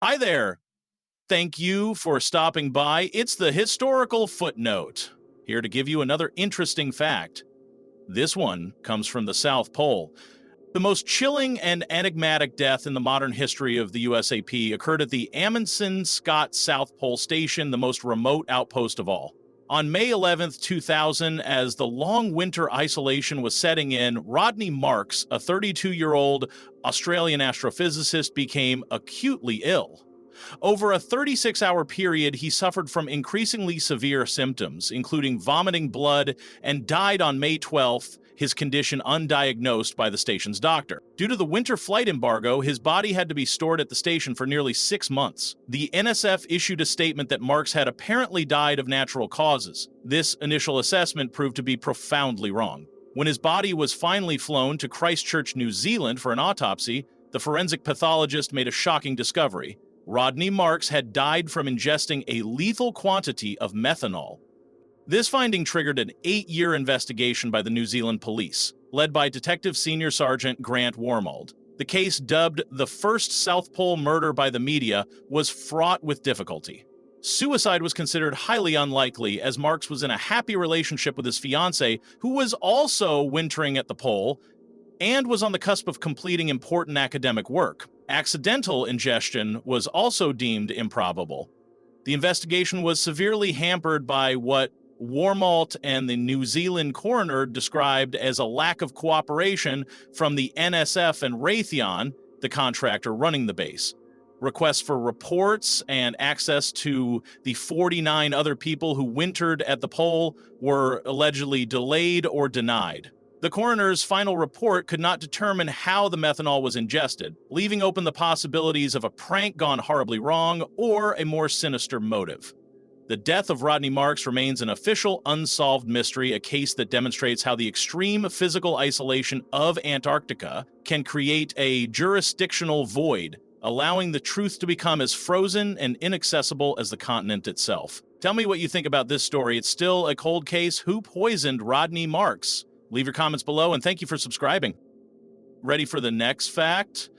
Hi there. Thank you for stopping by. It's the historical footnote. Here to give you another interesting fact. This one comes from the South Pole. The most chilling and enigmatic death in the modern history of the USAP occurred at the Amundsen-Scott South Pole Station, the most remote outpost of all. On May 11th, 2000, as the long winter isolation was setting in, Rodney Marks, a 32-year-old Australian astrophysicist, became acutely ill. Over a 36-hour period, he suffered from increasingly severe symptoms, including vomiting blood, and died on May 12th, his condition undiagnosed by the station's doctor. Due to the winter flight embargo, his body had to be stored at the station for nearly 6 months. The NSF issued a statement that Marks had apparently died of natural causes. This initial assessment proved to be profoundly wrong. When his body was finally flown to Christchurch, New Zealand for an autopsy, the forensic pathologist made a shocking discovery. Rodney Marks had died from ingesting a lethal quantity of methanol. This finding triggered an 8-year investigation by the New Zealand police, led by Detective Senior Sergeant Grant Wormald. The case, dubbed the first South Pole murder by the media, was fraught with difficulty. Suicide was considered highly unlikely, as Marks was in a happy relationship with his fiancée, who was also wintering at the pole and was on the cusp of completing important academic work. Accidental ingestion was also deemed improbable. The investigation was severely hampered by what Wormald and the New Zealand coroner described as a lack of cooperation from the NSF and Raytheon, the contractor running the base. Requests for reports and access to the 49 other people who wintered at the pole were allegedly delayed or denied. The coroner's final report could not determine how the methanol was ingested, leaving open the possibilities of a prank gone horribly wrong or a more sinister motive. The death of Rodney Marks remains an official unsolved mystery, a case that demonstrates how the extreme physical isolation of Antarctica can create a jurisdictional void, allowing the truth to become as frozen and inaccessible as the continent itself. Tell me what you think about this story. It's still a cold case. Who poisoned Rodney Marks? Leave your comments below, and thank you for subscribing. Ready for the next fact?